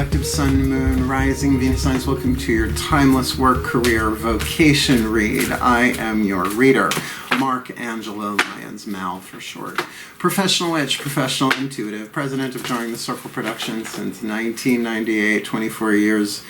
Collective Sun, Moon, Rising, Venus signs, welcome to your timeless work, career, vocation read. I am your reader, Mark Angelo, Lyons, Mal for short. Professional witch, professional intuitive, president of Drawing the Circle Productions since 1998, 24 years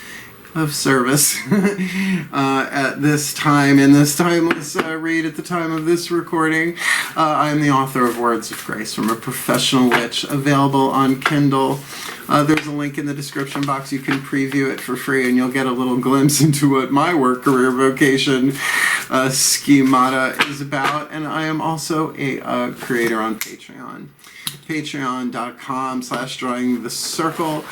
of service at this time, in this timeless read at the time of this recording. I'm the author of Words of Grace from a Professional Witch, available on Kindle. There's a link in the description box. You can preview it for free and you'll get a little glimpse into what my work, career, vocation schemata is about. And I am also a creator on Patreon. Patreon.com/drawingthecircle.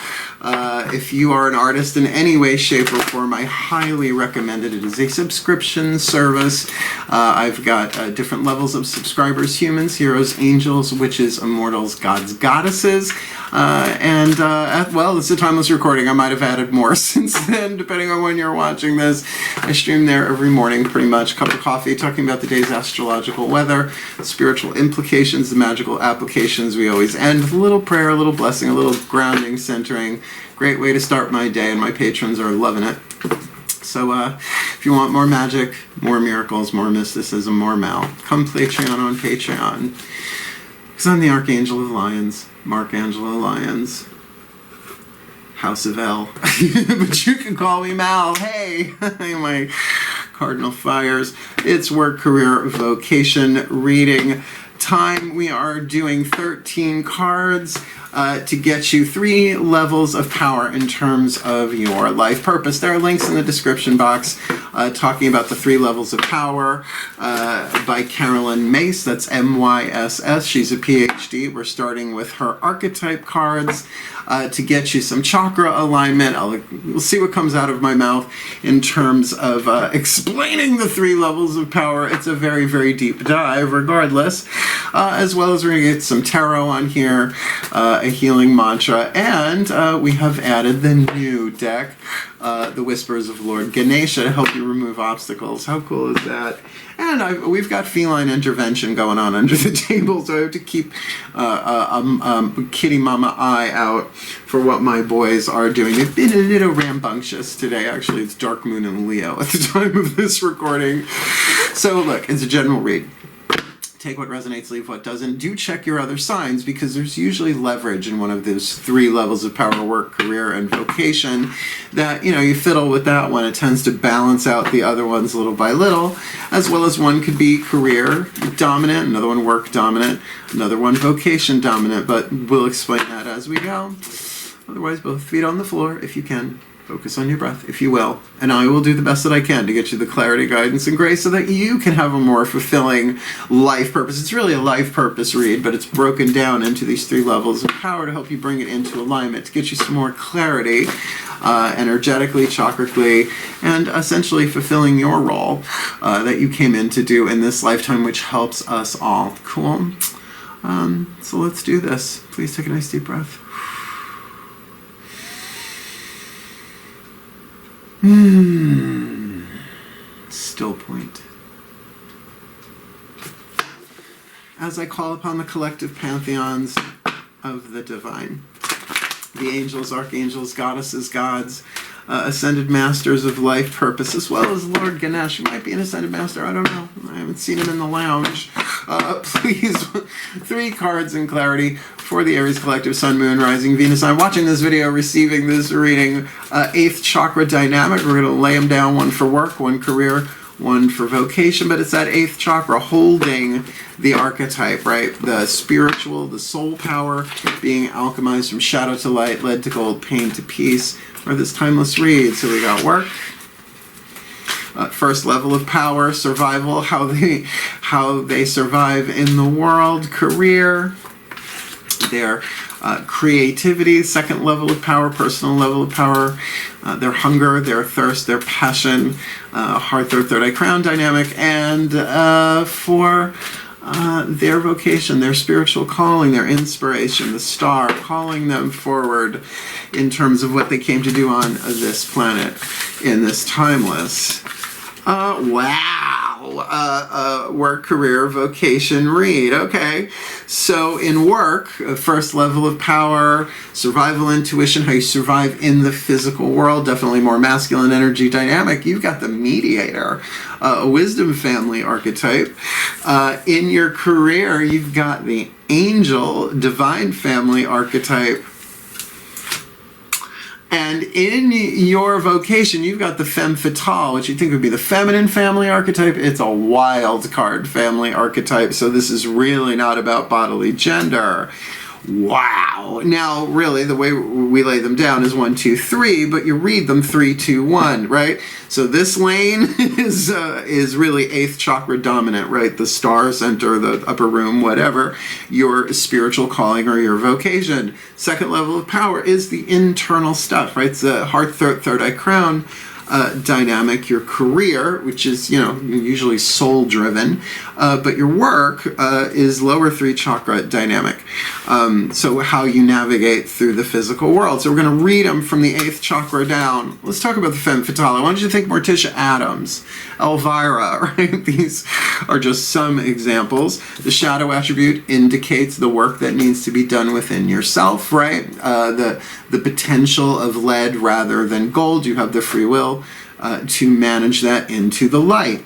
If you are an artist in any way, shape, or form, I highly recommend it. It is a subscription service. I've got different levels of subscribers: humans, heroes, angels, witches, immortals, gods, goddesses. Well, it's a timeless recording. I might have added more since then, depending on when you're watching this. I stream there every morning, pretty much. Cup of coffee, talking about the day's astrological weather, spiritual implications, the magical applications. We always end with a little prayer, a little blessing, a little grounding, centering. Great way to start my day, and my patrons are loving it. So if you want more magic, more miracles, more mysticism, more Mal, come Patreon on Patreon. Because I'm the Archangel of Lyons, Mark Angelo Lyons, House of L. But you can call me Mal. Hey, my cardinal fires. It's work, career, vocation reading time. We are doing 13 cards to get you 3 levels of power in terms of your life purpose. There are links in the description box talking about the 3 levels of power by Carolyn Myss. That's MYSS. She's a PhD. We're starting with her archetype cards to get you some chakra alignment. We'll see what comes out of my mouth in terms of explaining the 3 levels of power. It's a very, very deep dive regardless. As well as we're going to get some tarot on here, a healing mantra, and we have added the new deck, the Whispers of Lord Ganesha, to help you remove obstacles. How cool is that? And we've got feline intervention going on under the table, so I have to keep kitty mama eye out for what my boys are doing. They've been a little rambunctious today. Actually, it's dark moon in Leo at the time of this recording. So look, it's a general read. Take what resonates, leave what doesn't. Do check your other signs, because there's usually leverage in one of those 3 levels of power: work, career, and vocation. That, you know, you fiddle with that one, it tends to balance out the other ones little by little, as well as one could be career dominant, another one work dominant, another one vocation dominant, but we'll explain that as we go. Otherwise, both feet on the floor if you can. Focus on your breath, if you will, and I will do the best that I can to get you the clarity, guidance, and grace so that you can have a more fulfilling life purpose. It's really a life purpose read, but it's broken down into these 3 levels of power to help you bring it into alignment, to get you some more clarity, energetically, chakrically, and essentially fulfilling your role that you came in to do in this lifetime, which helps us all. Cool? So let's do this. Please take a nice deep breath. Still point. As I call upon the collective pantheons of the divine, the angels, archangels, goddesses, gods, ascended masters of life purpose, as well as Lord Ganesh. He might be an ascended master, I don't know. I haven't seen him in the lounge. Please, 3 cards in clarity for the Aries Collective, Sun, Moon, Rising, Venus. I'm watching this video, receiving this reading. 8th chakra dynamic. We're going to lay them down, 1 for work, 1 career, 1 for vocation, but it's that 8th chakra holding the archetype, right? The spiritual, the soul power being alchemized from shadow to light, lead to gold, pain to peace, for this timeless read. So we got work. First level of power, survival, how they survive in the world. Career, their creativity. Second level of power, personal level of power. Their hunger, their thirst, their passion. Heart, third eye crown dynamic. And for their vocation, their spiritual calling, their inspiration, the star calling them forward in terms of what they came to do on this planet in this timeless. Wow. Wow. Work, career, vocation, read. Okay. So in work, first level of power, survival intuition, how you survive in the physical world, definitely more masculine energy dynamic. You've got the mediator, a wisdom family archetype. In your career, you've got the angel, divine family archetype. And in your vocation, you've got the Femme Fatale, which you think would be the feminine family archetype. It's a wild card family archetype, so this is really not about bodily gender. Wow. Now, really, the way we lay them down is 1, 2, 3, but you read them 3, 2, 1, right? So this lane is really 8th chakra dominant, right? The star center, the upper room, whatever, your spiritual calling or your vocation. Second level of power is the internal stuff, right? It's the heart, throat, third eye, crown dynamic. Your career, which is, usually soul driven, but your work is lower 3 chakra dynamic. So how you navigate through the physical world. So we're going to read them from the 8th chakra down. Let's talk about the Femme Fatale. Why don't you think Morticia Adams, Elvira, right? These are just some examples. The shadow attribute indicates the work that needs to be done within yourself, right? The potential of lead rather than gold. You have the free will to manage that into the light.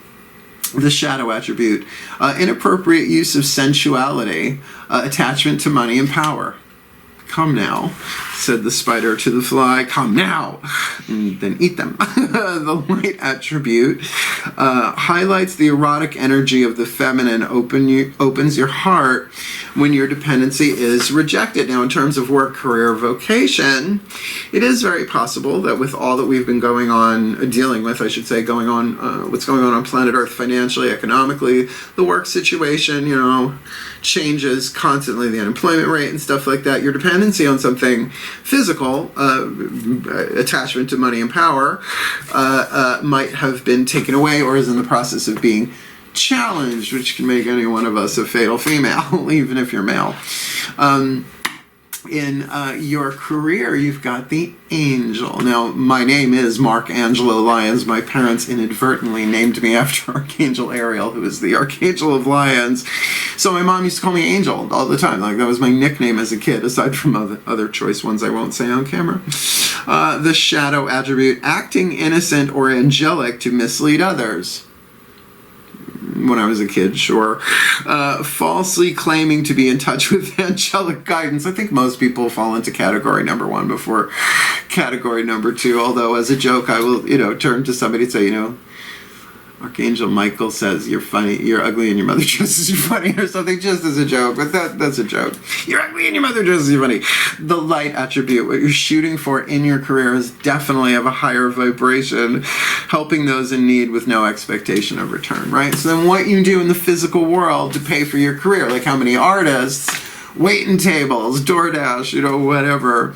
The shadow attribute, inappropriate use of sensuality, attachment to money and power. Come now, said the spider to the fly, come now, and then eat them. The light attribute highlights the erotic energy of the feminine, opens your heart when your dependency is rejected. Now, in terms of work, career, vocation, it is very possible that with all that we've been going on what's going on planet Earth financially, economically, the work situation, changes constantly, the unemployment rate and stuff like that, your dependency on something physical, attachment to money and power, might have been taken away or is in the process of being challenged, which can make any one of us a fatal female, even if you're male. In your career, you've got the angel. Now, my name is Mark Angelo Lyons. My parents inadvertently named me after Archangel Ariel, who is the Archangel of Lyons. So my mom used to call me Angel all the time. Like, that was my nickname as a kid, aside from other choice ones I won't say on camera. The shadow attribute, acting innocent or angelic to mislead others. When I was a kid, sure. Falsely claiming to be in touch with angelic guidance. I think most people fall into category number 1 before category number 2. Although, as a joke, I will, turn to somebody and say, Archangel Michael says you're funny, you're ugly, and your mother dresses you funny, or something, just as a joke. But that's a joke. You're ugly and your mother dresses you funny. The light attribute, what you're shooting for in your career, is definitely of a higher vibration, helping those in need with no expectation of return, right? So then what you do in the physical world to pay for your career, like how many artists, waiting tables, DoorDash, whatever,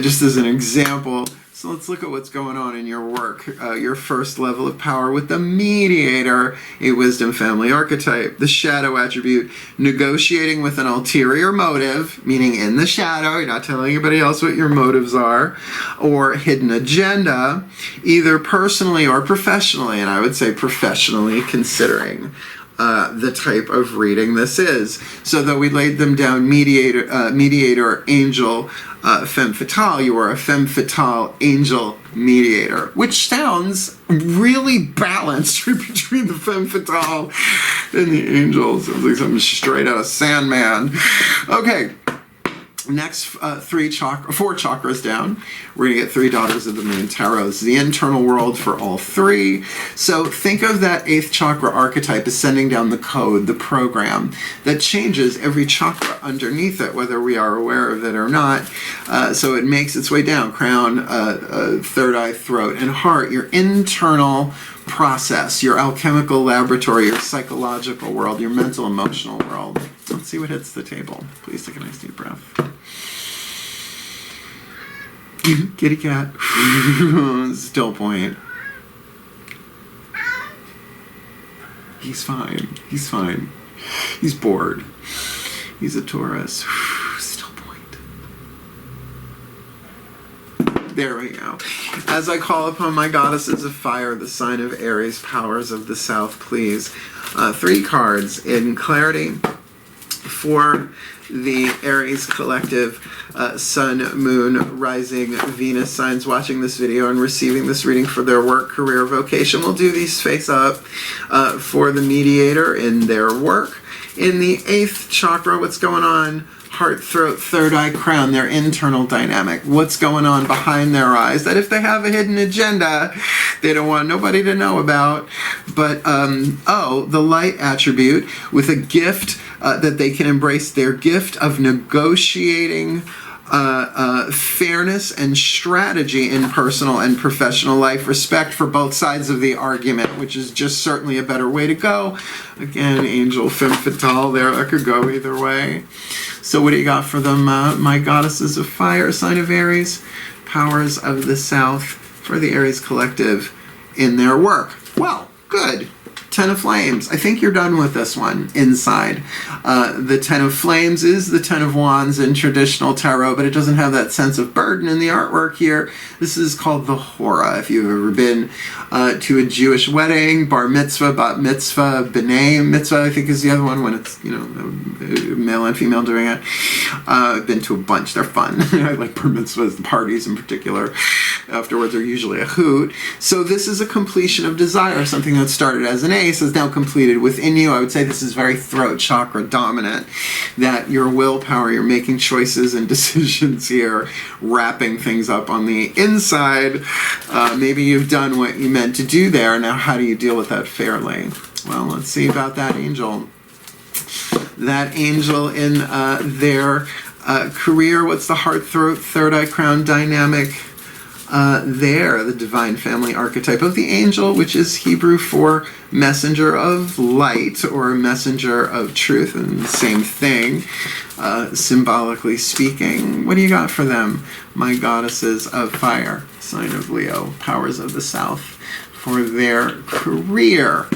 just as an example. So let's look at what's going on in your work. Your first level of power with the mediator, a wisdom family archetype. The shadow attribute, negotiating with an ulterior motive, meaning in the shadow, you're not telling anybody else what your motives are, or hidden agenda, either personally or professionally, and I would say professionally, considering the type of reading this is. So though we laid them down, mediator, angel, Femme Fatale, you are a Femme Fatale, angel, mediator, which sounds really balanced between the Femme Fatale and the angel. Sounds like something straight out of Sandman. Okay. Next, 4 chakras down. We're going to get 3 Daughters of the Moon Tarot. This is the internal world for all 3. So think of that 8th chakra archetype as sending down the code, the program, that changes every chakra underneath it, whether we are aware of it or not. So it makes its way down. Crown, third eye, throat, and heart. Your internal process, your alchemical laboratory, your psychological world, your mental, emotional world. Let's see what hits the table. Please take a nice deep breath. Kitty cat. Still point. He's fine. He's fine. He's bored. He's a Taurus. Still point. There we go. As I call upon my goddesses of fire, the sign of Aries, powers of the south, please. 3 cards in clarity for the Aries collective, Sun, Moon, Rising, Venus signs watching this video and receiving this reading for their work, career, vocation. We'll do these face up for the Mediator in their work. In the 8th chakra, what's going on? Heart, throat, third eye, crown, their internal dynamic. What's going on behind their eyes that if they have a hidden agenda, they don't want nobody to know about. But, the light attribute with a gift that they can embrace, their gift of negotiating fairness and strategy in personal and professional life, respect for both sides of the argument, which is just certainly a better way to go. Again, Angel, Femme, Fatale there, that could go either way. So what do you got for them, my goddesses of fire, sign of Aries, powers of the south, for the Aries collective in their work? Well, good. 10 of Flames. I think you're done with this one inside. The 10 of Flames is the 10 of Wands in traditional tarot, but it doesn't have that sense of burden in the artwork here. This is called the Hora. If you've ever been to a Jewish wedding, bar mitzvah, bat mitzvah, b'nai mitzvah, I think is the other one when it's, male and female doing it. I've been to a bunch. They're fun. I like bar mitzvahs, the parties in particular. Afterwards are usually a hoot. So this is a completion of desire, something that started as an ace is now completed within you. I would say this is very throat chakra dominant, that your willpower, you're making choices and decisions here, wrapping things up on the inside. Maybe you've done what you meant to do there. Now how do you deal with that fairly? Well, let's see about that angel. That angel in their career, what's the heart, throat, third eye, crown dynamic? There, the divine family archetype of the angel, which is Hebrew for messenger of light or messenger of truth, and the same thing, symbolically speaking. What do you got for them, my goddesses of fire, sign of Leo, powers of the south, for their career?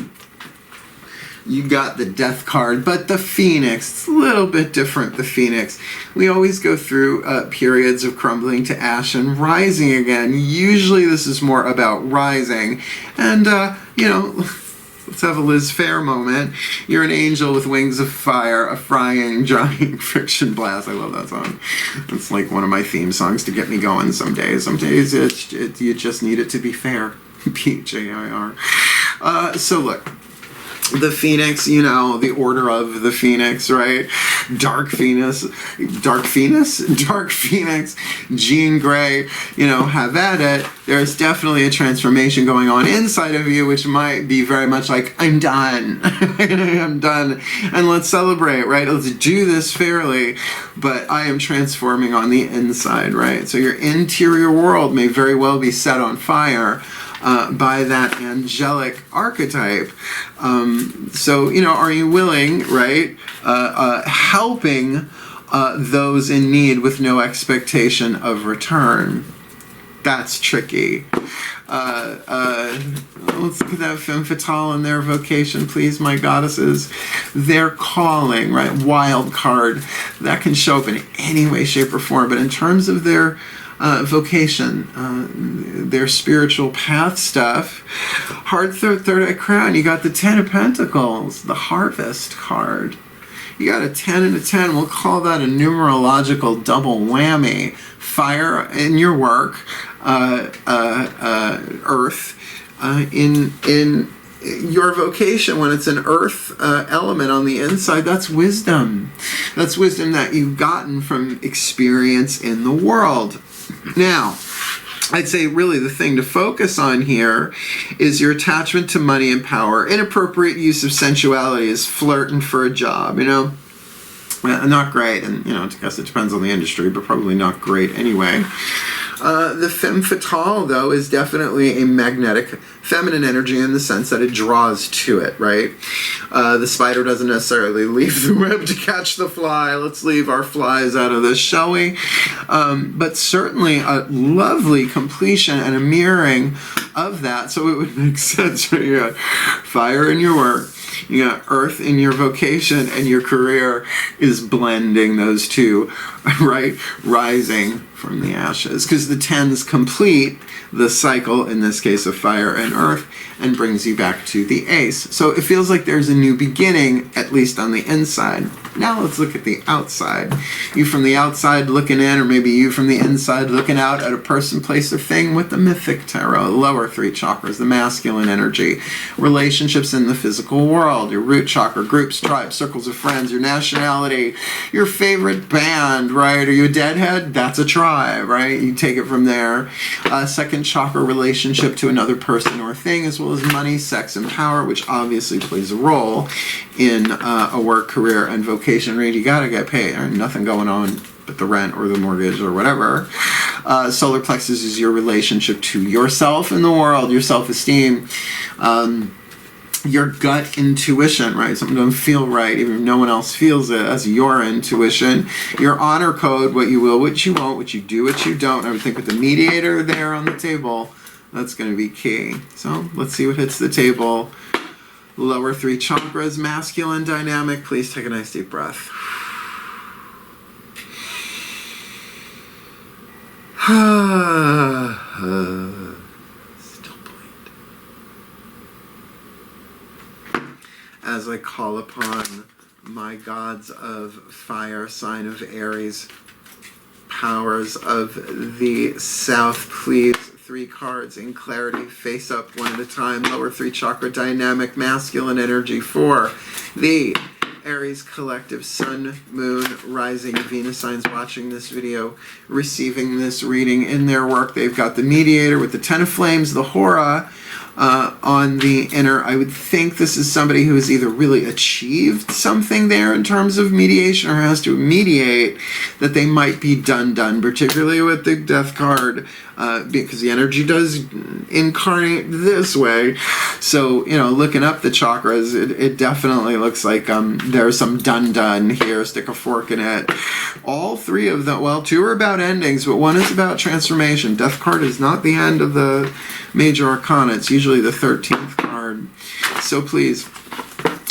You got the Death card, but the Phoenix, it's a little bit different, the Phoenix. We always go through periods of crumbling to ash and rising again. Usually this is more about rising. And, let's have a Liz Phair moment. You're an angel with wings of fire, a frying, drying friction blast. I love that song. It's like one of my theme songs to get me going some days. Some days you just need it to be fair. P-H-A-I-R. So look. The Phoenix, the order of the Phoenix, right? Dark Phoenix, Jean Grey, have at it. There's definitely a transformation going on inside of you, which might be very much like, I'm done. I'm done. And let's celebrate, right? Let's do this fairly. But I am transforming on the inside, right? So your interior world may very well be set on fire by that angelic archetype. Are you willing, right? Helping those in need with no expectation of return. That's tricky. Let's look at that Femme Fatale and their vocation, please, my goddesses. Their calling, right? Wild card. That can show up in any way, shape, or form. But in terms of their vocation, their spiritual path stuff, heart, third eye, crown, you got the 10 of Pentacles, the Harvest card. You got a 10 and a 10. We'll call that a numerological double whammy. Fire in your work, earth in your vocation. When it's an earth element on the inside, that's wisdom. That's wisdom that you've gotten from experience in the world. Now, I'd say really the thing to focus on here is your attachment to money and power. Inappropriate use of sensuality is flirting for a job, not great, and I guess it depends on the industry, but probably not great anyway. The Femme Fatale, though, is definitely a magnetic feminine energy in the sense that it draws to it, right? The spider doesn't necessarily leave the web to catch the fly. Let's leave our flies out of this, shall we? But certainly a lovely completion and a mirroring of that, so it would make sense. Right? You got fire in your work, you got earth in your vocation, and your career is blending those two, right? Rising from the ashes, because the 10s complete the cycle, in this case of fire and earth, and brings you back to the ace. So it feels like there's a new beginning, at least on the inside. Now let's look at the outside. You from the outside looking in, or maybe you from the inside looking out at a person, place, or thing with the mythic tarot. Lower 3 chakras, the masculine energy. Relationships in the physical world. Your root chakra, groups, tribes, circles of friends, your nationality, your favorite band, right? Are you a deadhead? That's a tribe, right? You take it from there. Second chakra, relationship to another person or thing, as well as money, sex, and power, which obviously plays a role in a work, career, and vocation read. You gotta get paid. There's nothing going on but the rent or the mortgage or whatever. Solar plexus is your relationship to yourself in the world, your self-esteem, your gut intuition, right? Something doesn't feel right, even if no one else feels it. That's your intuition. Your honor code, what you will, what you won't, what you do, what you don't. I would think with the mediator there on the table, that's going to be key. So let's see what hits the table. Lower 3 chakras, masculine dynamic. Please take a nice deep breath. Still point. As I call upon my gods of fire, sign of Aries, powers of the south, please. 3 cards in clarity, face up one at a time. Lower 3 chakra dynamic, masculine energy for the Aries collective, sun, moon, rising, Venus signs watching this video, receiving this reading in their work. They've got the mediator with the 10 of flames, the hora on the inner. I would think this is somebody who has either really achieved something there in terms of mediation or has to mediate, that they might be done, particularly with the death card, because the energy does incarnate this way. So, you know, looking up the chakras, it definitely looks like there's some done here. Stick a fork in it. All 3 of them, well, 2 are about endings, but 1 is about transformation. Death card is not the end of the major arcana. It's usually the 13th card. So please,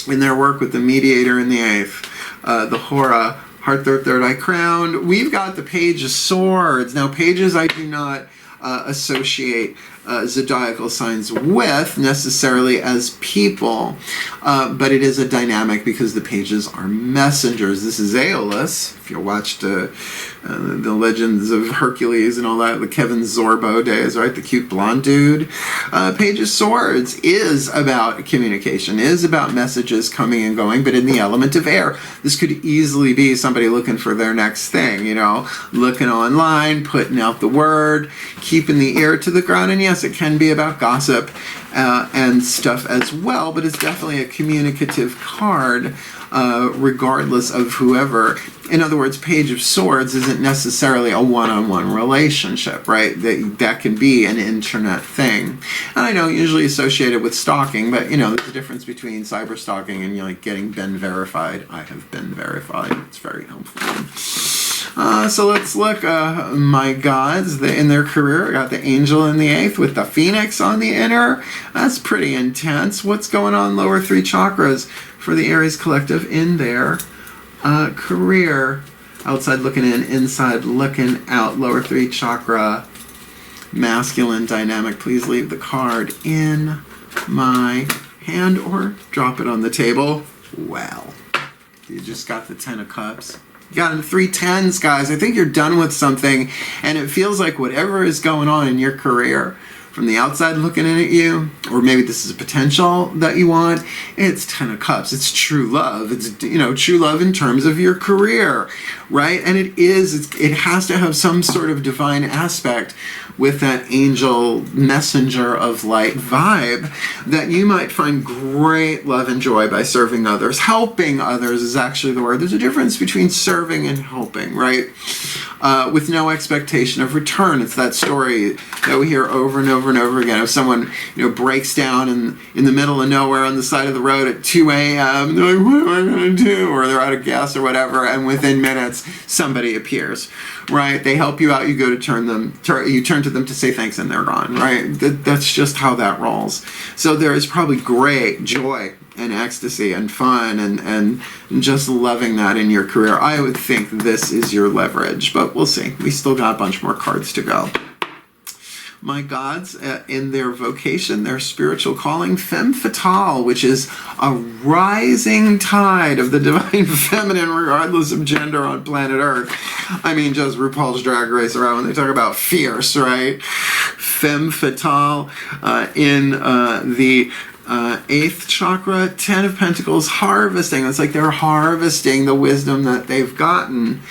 in their work with the mediator in the 8th, the hora, heart, third eye crowned, we've got the page of swords. Now, pages I do not associate zodiacal signs with necessarily as people, but it is a dynamic because the pages are messengers. This is Aeolus. If you watched the Legends of Hercules and all that, the Kevin Sorbo days, right? The cute blonde dude. Page of Swords is about communication, is about messages coming and going, but in the element of air. This could easily be somebody looking for their next thing, you know, looking online, putting out the word, keeping the ear to the ground, and yes, it can be about gossip and stuff as well, but it's definitely a communicative card, regardless of whoever. In other words, Page of Swords isn't necessarily a one-on-one relationship, right? That can be an internet thing. And I know usually associated with stalking, but, you know, there's a difference between cyber stalking and, you know, like getting been verified. I have been verified. It's very helpful. So let's look, my gods, in their career. I got the angel in the 8th with the phoenix on the inner. That's pretty intense. What's going on lower 3 chakras for the Aries collective in their career? Outside looking in, inside looking out. Lower 3 chakra, masculine dynamic. Please leave the card in my hand or drop it on the table. Well, you just got the 10 of cups. You got 3 10s, guys. I think you're done with something, and it feels like whatever is going on in your career, from the outside looking in at you, or maybe this is a potential that you want, it's 10 of cups. It's true love. It's, you know, true love in terms of your career, right? And it has to have some sort of divine aspect with that angel messenger of light vibe, that you might find great love and joy by serving others. Helping others is actually the word. There's a difference between serving and helping, right? With no expectation of return. It's that story that we hear over and over and over again of someone, you know, breaks down in the middle of nowhere on the side of the road at 2 a.m. They're like, what am I going to do? Or they're out of gas or whatever, and within minutes somebody appears, right? They help you out. You go to you turn to them to say thanks, and they're gone, right? That's just how that rolls. So there is probably great joy and ecstasy and fun and just loving that in your career, I would think this is your leverage. But we'll see. We still got a bunch more cards to go. My gods, in their vocation, their spiritual calling, Femme Fatale, which is a rising tide of the divine feminine regardless of gender on planet Earth. I mean, just RuPaul's Drag Race around when they talk about fierce, right? Femme Fatale in the 8th chakra, 10 of Pentacles, harvesting. It's like they're harvesting the wisdom that they've gotten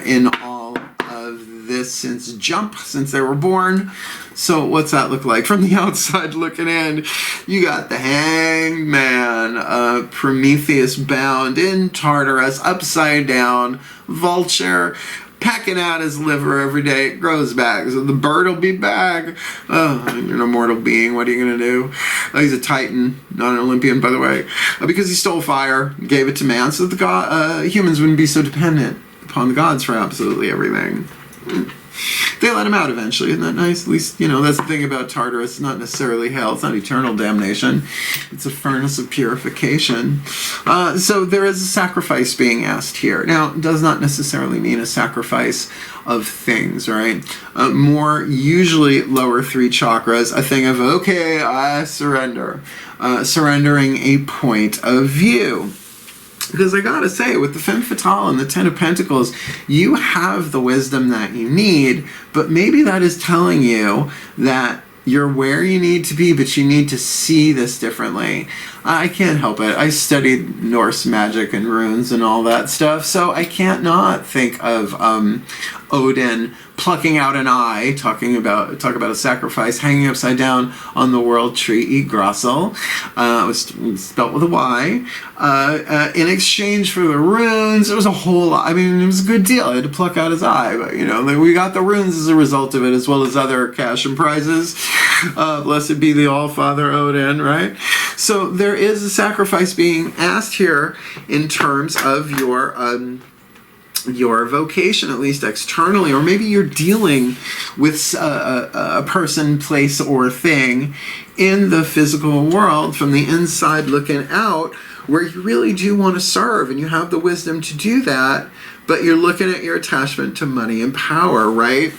in all of this since they were born. So what's that look like? From the outside looking in, you got the Hanged Man, Prometheus bound in Tartarus, upside down, vulture, packing out his liver every day. It grows back. So the bird will be back. Oh, you're an immortal being. What are you going to do? He's a Titan, not an Olympian, by the way. Because he stole fire, gave it to man, so that humans wouldn't be so dependent upon the gods for absolutely everything. They let him out eventually. Isn't that nice? At least, you know, that's the thing about Tartarus. It's not necessarily hell. It's not eternal damnation. It's a furnace of purification. So there is a sacrifice being asked here. Now, it does not necessarily mean a sacrifice of things, right? More usually lower 3 chakras, a thing of, okay, I surrender. Surrendering a point of view. Because I gotta say, with the Femme Fatale and the 10 of Pentacles, you have the wisdom that you need, but maybe that is telling you that you're where you need to be, but you need to see this differently. I can't help it. I studied Norse magic and runes and all that stuff, so I can't not think of Odin plucking out an eye, talk about a sacrifice, hanging upside down on the world tree, Yggdrasil, it was spelled with a Y, in exchange for the runes. It was a whole lot. I mean, it was a good deal. I had to pluck out his eye, but, you know, we got the runes as a result of it, as well as other cash and prizes. Blessed be the All-Father Odin, right? So there is a sacrifice being asked here in terms of your vocation, at least externally, or maybe you're dealing with a person, place, or thing in the physical world from the inside looking out, where you really do want to serve and you have the wisdom to do that, but you're looking at your attachment to money and power, right?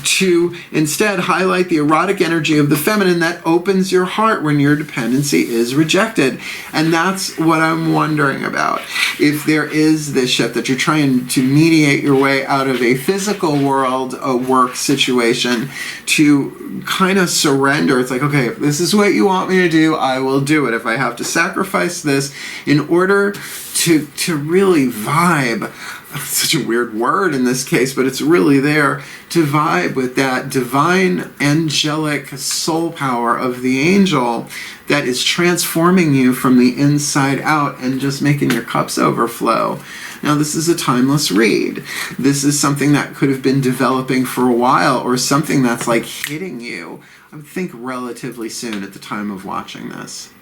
To instead highlight the erotic energy of the feminine that opens your heart when your dependency is rejected. And that's what I'm wondering about. If there is this shift that you're trying to mediate your way out of a physical world, a work situation, to kind of surrender. It's like, okay, if this is what you want me to do, I will do it. If I have to sacrifice this in order to really vibe, such a weird word in this case, but it's really there, to vibe with that divine angelic soul power of the angel that is transforming you from the inside out and just making your cups overflow. Now, this is a timeless read. This is something that could have been developing for a while, or something that's like hitting you, I would think, relatively soon at the time of watching this.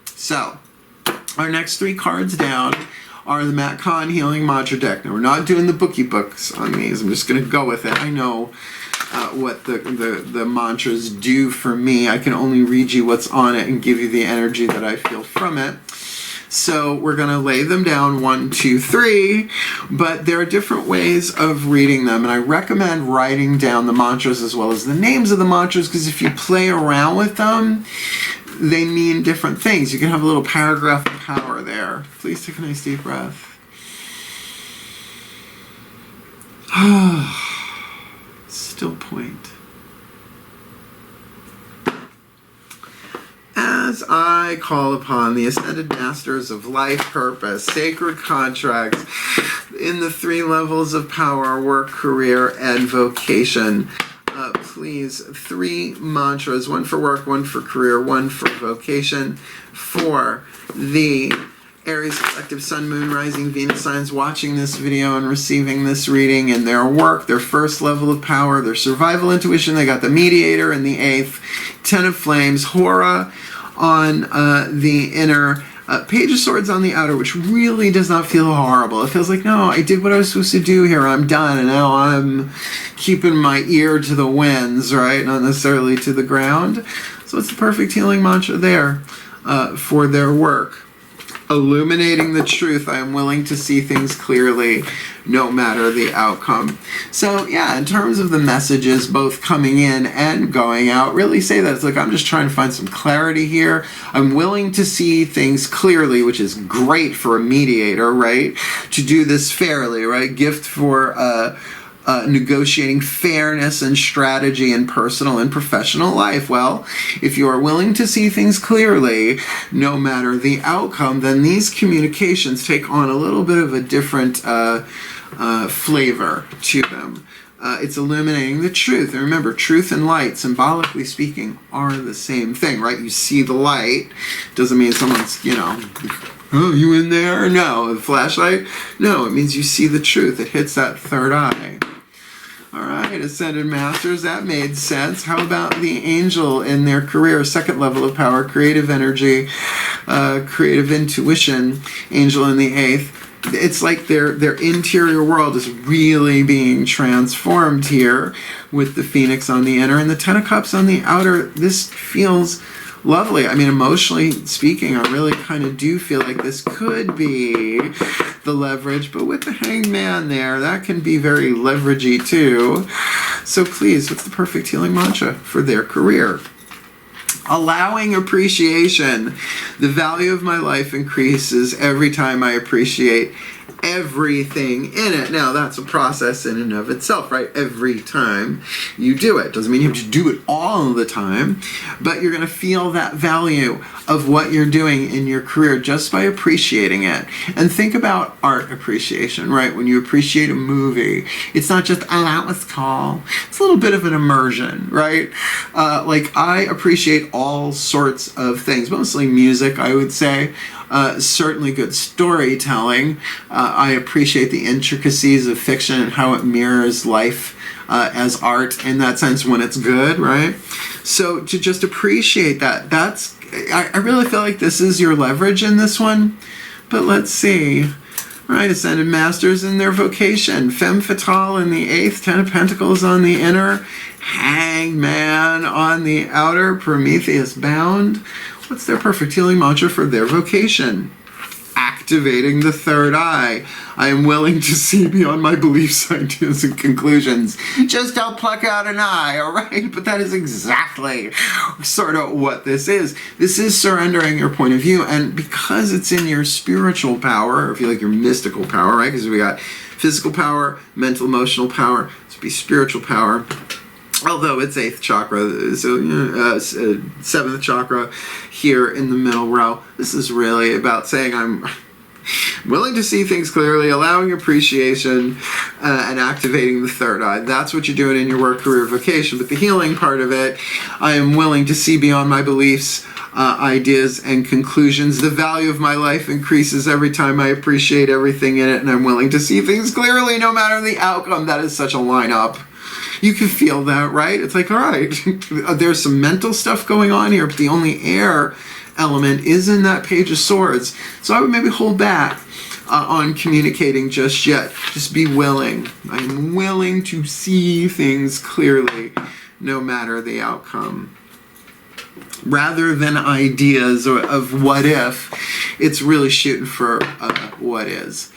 So, our next 3 cards down are the Matt Kahn Healing Mantra deck. Now, we're not doing the bookie books on these. I'm just going to go with it. I know what the mantras do for me. I can only read you what's on it and give you the energy that I feel from it. So we're going to lay them down 1, 2, 3, but there are different ways of reading them, and I recommend writing down the mantras as well as the names of the mantras, because if you play around with them, they mean different things. You can have a little paragraph of power there. Please take a nice deep breath. Still point. As I call upon the ascended masters of life purpose, sacred contracts in the 3 levels of power, work, career, and vocation, please, 3 mantras, 1 for work, 1 for career, 1 for vocation, for the Aries collective sun, moon, rising, Venus signs watching this video and receiving this reading in their work, their first level of power, their survival intuition. They got the Mediator in the 8th, 10 of flames, Hora on the inner, Page of Swords on the outer, which really does not feel horrible. It feels like, no, I did what I was supposed to do here. I'm done, and now I'm keeping my ear to the winds, right? Not necessarily to the ground. So it's the perfect healing mantra there. for their work. Illuminating the truth, I am willing to see things clearly, no matter the outcome. So yeah, in terms of the messages both coming in and going out, really say that it's like, I'm just trying to find some clarity here. I'm willing to see things clearly, which is great for a mediator, right? To do this fairly, right? Gift for negotiating fairness and strategy in personal and professional life. Well, if you are willing to see things clearly, no matter the outcome, then these communications take on a little bit of a different flavor to them. It's illuminating the truth. And remember, truth and light, symbolically speaking, are the same thing, right? You see the light, doesn't mean someone's, oh, you in there? No. A flashlight? No, it means you see the truth. It hits that third eye. All right, Ascended Masters, that made sense. How about the angel in their career? Second level of power, creative energy, creative intuition, angel in the 8th. It's like their interior world is really being transformed here with the Phoenix on the inner and the Ten of Cups on the outer. This feels lovely. I mean, emotionally speaking, I really kind of do feel like this could be the leverage, but with the Hangman there, that can be very leveragey too. So please, what's the perfect healing mantra for their career? Allowing appreciation. The value of my life increases every time I appreciate everything in it. Now, that's a process in and of itself, right? Every time you do it. Doesn't mean you have to do it all the time, but you're going to feel that value of what you're doing in your career just by appreciating it. And think about art appreciation, right? When you appreciate a movie, it's not just, oh, that was cool. It's a little bit of an immersion, right? Like, I appreciate all sorts of things, mostly music, I would say. Certainly good storytelling. I appreciate the intricacies of fiction and how it mirrors life as art in that sense when it's good, right? So to just appreciate that, I really feel like this is your leverage in this one. But let's see. Right, Ascended Masters in their vocation. Femme Fatale in the 8th, Ten of Pentacles on the inner, Hangman on the outer, Prometheus bound. What's their perfect healing mantra for their vocation? Activating the third eye. I am willing to see beyond my beliefs, ideas, and conclusions. Just don't pluck out an eye, all right? But that is exactly sort of what this is. This is surrendering your point of view, and because it's in your spiritual power, or if you like your mystical power, right? Because we got physical power, mental, emotional power, this would be spiritual power. Although it's 8th chakra, so 7th chakra here in the middle row. This is really about saying I'm willing to see things clearly, allowing appreciation, and activating the third eye. That's what you're doing in your work, career, vocation. But the healing part of it, I am willing to see beyond my beliefs, ideas, and conclusions. The value of my life increases every time I appreciate everything in it, and I'm willing to see things clearly no matter the outcome. That is such a lineup. You can feel that, right? It's like, all right, there's some mental stuff going on here, but the only air element is in that Page of Swords. So I would maybe hold back on communicating just yet. Just be willing. I'm willing to see things clearly, no matter the outcome. Rather than ideas of what if, it's really shooting for what is.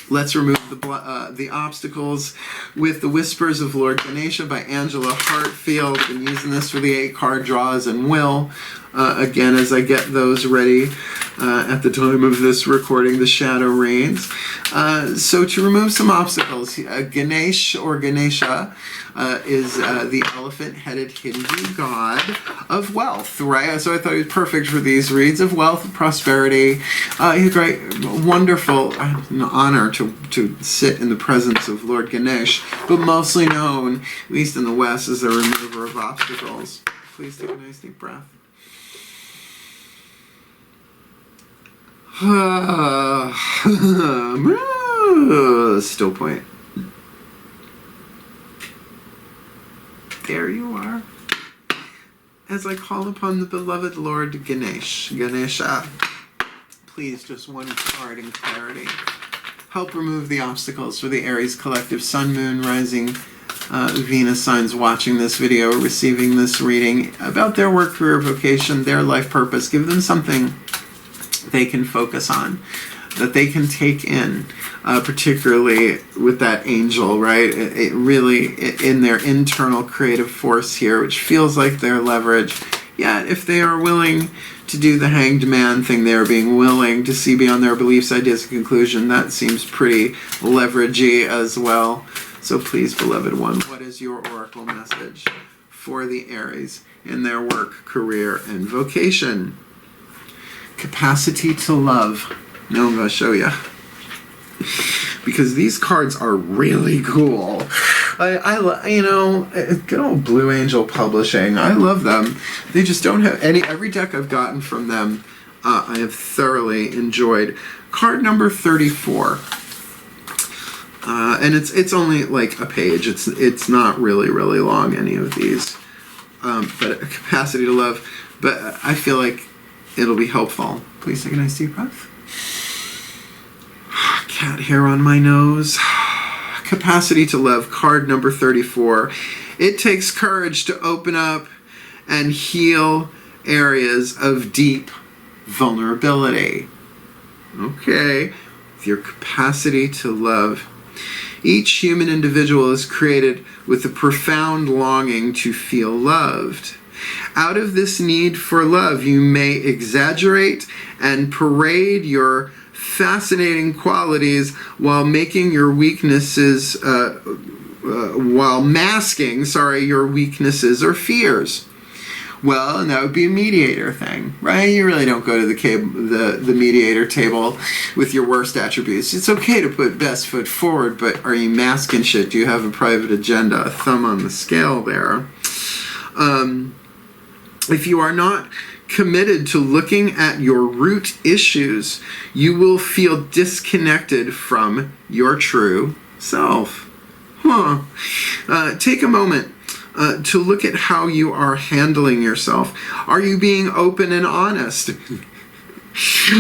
Let's remove the obstacles with the Whispers of Lord Ganesha by Angelo Hartfield. Been using this for the 8 card draws and will. Again, as I get those ready at the time of this recording, the shadow reigns. So to remove some obstacles, Ganesh or Ganesha is the elephant-headed Hindu god of wealth, right? So I thought he was perfect for these reads of wealth and prosperity. He's great, wonderful, an honor to sit in the presence of Lord Ganesh, but mostly known, at least in the West, as a remover of obstacles. Please take a nice deep breath. Still point. There you are. As I call upon the beloved Lord Ganesha, please, just one card in clarity. Help remove the obstacles for the Aries collective Sun, Moon, Rising, Venus signs watching this video, receiving this reading about their work, career, vocation, their life purpose. Give them something they can focus on, that they can take in, particularly with that angel, right? It really, in their internal creative force here, which feels like their leverage. Yet, if they are willing to do the hanged man thing, they are being willing to see beyond their beliefs, ideas, and conclusion. That seems pretty leveragey as well. So please, beloved one, what is your oracle message for the Aries in their work, career, and vocation? Capacity to love. Now I'm going to show you, because these cards are really cool. You know, good old Blue Angel Publishing. I love them. They just don't have any. Every deck I've gotten from them, I have thoroughly enjoyed. Card number 34, and it's only like a page. It's not really long, any of these, but a capacity to love. But I feel like it'll be helpful. Please take a nice deep breath. Cat hair on my nose. Capacity to love, card number 34. It takes courage to open up and heal areas of deep vulnerability. Okay, with your capacity to love. Each human individual is created with a profound longing to feel loved. Out of this need for love, you may exaggerate and parade your fascinating qualities while making your weaknesses, while masking, your weaknesses or fears. Well, and that would be a mediator thing, right? You really don't go to the mediator table with your worst attributes. It's okay to put best foot forward, but are you masking shit? Do you have a private agenda? A thumb on the scale there. If you are not committed to looking at your root issues, you will feel disconnected from your true self. Take a moment to look at how you are handling yourself. Are you being open and honest?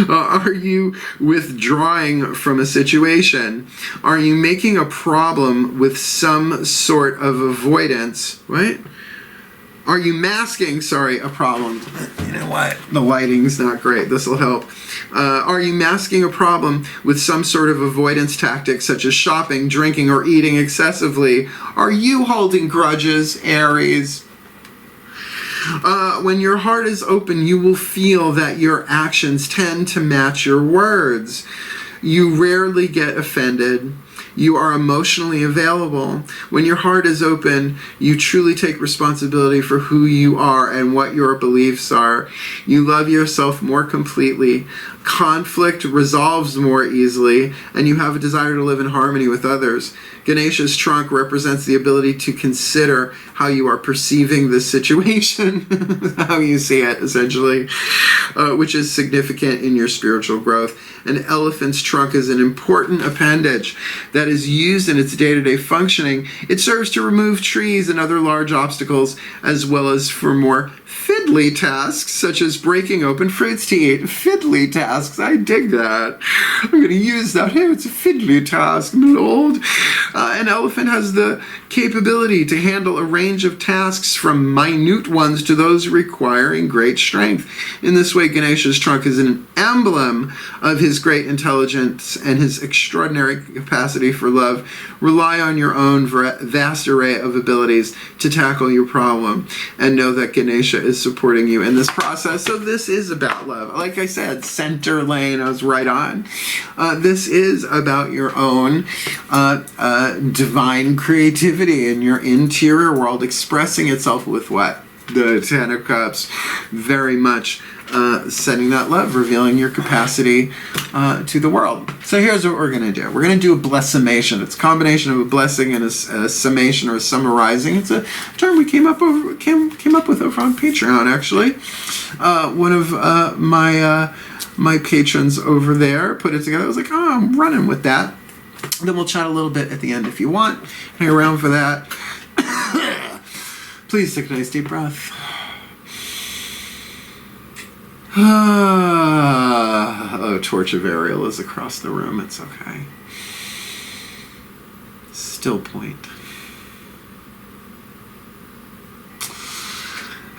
Are you withdrawing from a situation? Are you making a problem with some sort of avoidance, right? Are you masking, a problem? You know what? The lighting's not great. This will help. Are you masking a problem with some sort of avoidance tactic, such as shopping, drinking, or eating excessively? Are you holding grudges, Aries? When your heart is open, you will feel that your actions tend to match your words. You rarely get offended. You are emotionally available. When your heart is open, you truly take responsibility for who you are and what your beliefs are. You love yourself more completely. Conflict resolves more easily, and you have a desire to live in harmony with others. Ganesha's trunk represents the ability to consider how you are perceiving the situation, how you see it, essentially, which is significant in your spiritual growth. An elephant's trunk is an important appendage that is used in its day-to-day functioning. It serves to remove trees and other large obstacles, as well as for more fiddly tasks, such as breaking open fruits to eat. Fiddly tasks, I dig that. I'm going to use that. Hey, it's a fiddly task, my lord. An elephant has the capability to handle a range of tasks from minute ones to those requiring great strength. In this way, Ganesha's trunk is an emblem of his great intelligence and his extraordinary capacity for love. Rely on your own vast array of abilities to tackle your problem, and know that Ganesha is supporting you in this process. So this is about love. Like I said, center lane, I was right on. This is about your own divine creativity in your interior world, expressing itself with what? The Ten of Cups. Very much setting that love, revealing your capacity to the world. So here's what we're going to do. We're going to do a blessimation. It's a combination of a blessing and a summation or a summarizing. It's a term we came up with over on Patreon, actually. One of my patrons over there put it together. I was like, oh, I'm running with that. Then we'll chat a little bit at the end if you want. Hang around for that. Please take a nice deep breath. Oh, Torch of Ariel is across the room. It's okay. Still point.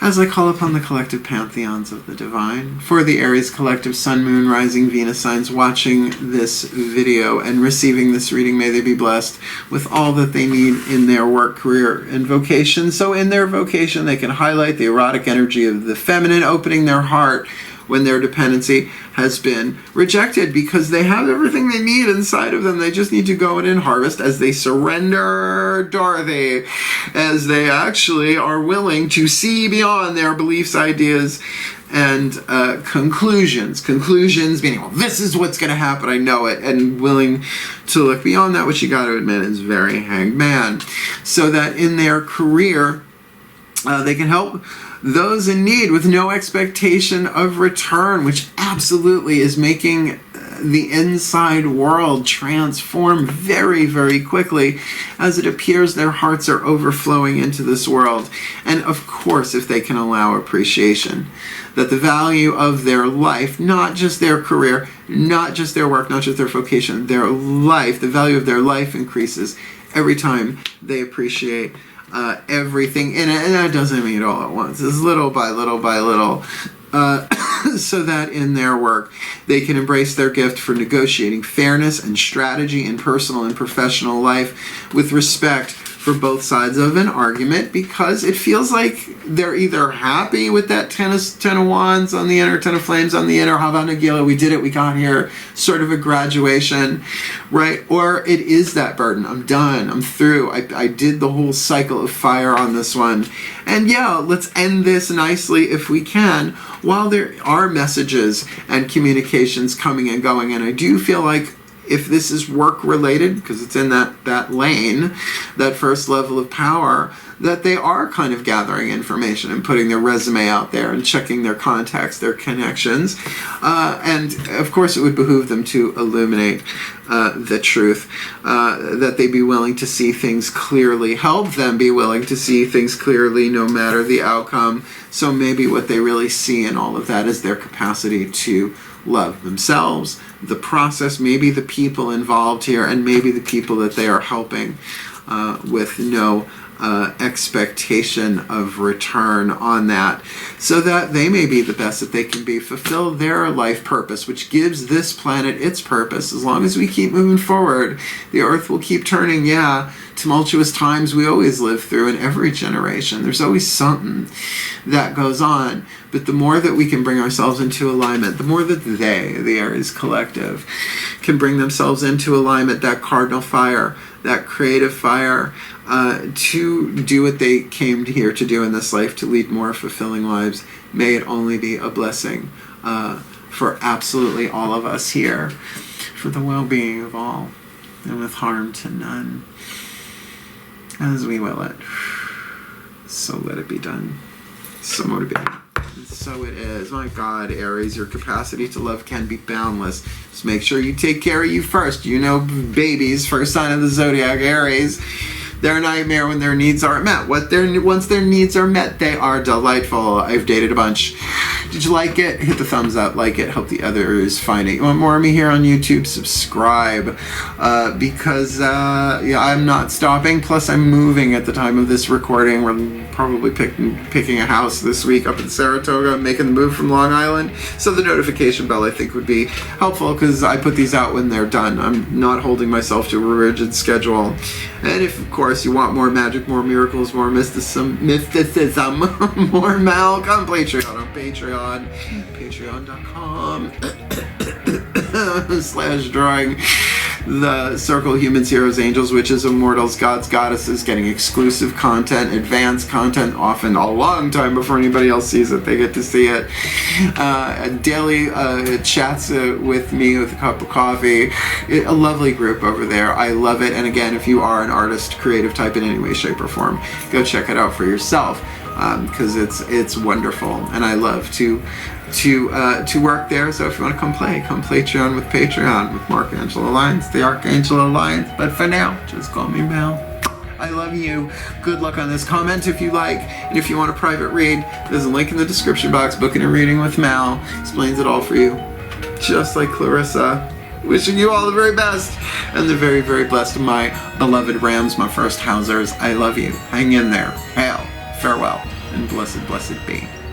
as I call upon the collective pantheons of the divine, for the Aries collective sun, moon, rising, Venus signs watching this video and receiving this reading, may they be blessed with all that they need in their work, career, and vocation. So in their vocation, they can highlight the erotic energy of the feminine, opening their heart when their dependency has been rejected, because they have everything they need inside of them. They just need to go in and harvest as they surrender, Dorothy, as they actually are willing to see beyond their beliefs, ideas, and conclusions. Conclusions meaning, well, this is what's going to happen, I know it, and willing to look beyond that, which you got to admit is very hanged man. So that in their career, they can help those in need with no expectation of return, which absolutely is making the inside world transform very, very quickly, as it appears their hearts are overflowing into this world. And of course, if they can allow appreciation, that the value of their life, not just their career, not just their work, not just their vocation, their life, the value of their life increases every time they appreciate everything in it. And that doesn't mean all at once. It's little by little by little. So that in their work, they can embrace their gift for negotiating fairness and strategy in personal and professional life with respect for both sides of an argument, because it feels like they're either happy with that 10 of wands on the inner, 10 of flames on the inner, how about Nagila, we did it, we got here, sort of a graduation, right? Or it is that burden. I'm done, I'm through, I did the whole cycle of fire on this one. And yeah, let's end this nicely if we can, while there are messages and communications coming and going. And I do feel like if this is work related, because it's in that lane, that first level of power, that they are kind of gathering information and putting their resume out there and checking their contacts, their connections. And of course it would behoove them to illuminate the truth, that they be willing to see things clearly, help them be willing to see things clearly no matter the outcome. So maybe what they really see in all of that is their capacity to love themselves, the process, maybe the people involved here, and maybe the people that they are helping, with no expectation of return on that, so that they may be the best that they can be, fulfill their life purpose, which gives this planet its purpose. As long as we keep moving forward, the earth will keep turning. Yeah, tumultuous times we always live through in every generation. There's always something that goes on. But the more that we can bring ourselves into alignment, the more that they, the Aries collective, can bring themselves into alignment, that cardinal fire, that creative fire, to do what they came here to do in this life, to lead more fulfilling lives. May it only be a blessing for absolutely all of us here, for the well-being of all, and with harm to none, as we will it. So let it be done. So motivated. So it is. My God, Aries, your capacity to love can be boundless. Just make sure you take care of you first. You know, babies, first sign of the zodiac, Aries, they're a nightmare when their needs aren't met. Once their needs are met, they are delightful. I've dated a bunch. Did you like it? Hit the thumbs up, like it, help the others find it. You want more of me here on YouTube? Subscribe, because yeah, I'm not stopping. Plus, I'm moving at the time of this recording. We're probably picking a house this week up in Saratoga, making the move from Long Island. So the notification bell, I think, would be helpful, because I put these out when they're done. I'm not holding myself to a rigid schedule. And if, of course, you want more magic, more miracles, more mysticism, more Mal, come Patreon on Patreon, patreon.com/drawing the circle humans, heroes, angels, witches, immortals, gods, goddesses, getting exclusive content, advanced content, often a long time before anybody else sees it. They get to see it. Daily chats with me with a cup of coffee. A lovely group over there. I love it. And again, if you are an artist, creative type in any way, shape, or form, go check it out for yourself, because it's wonderful, and I love to work there. So if you want to come Patreon with Mark Angelo Lyons, the Archangel Alliance. But for now, just call me Mel. I love you. Good luck on this. Comment if you like, and if you want a private read, there's a link in the description box. Booking a reading with Mal explains it all for you, just like Clarissa. Wishing you all the very best, and the very, very blessed of my beloved Rams, my first Housers. I love you. Hang in there. Hail, farewell, and blessed be.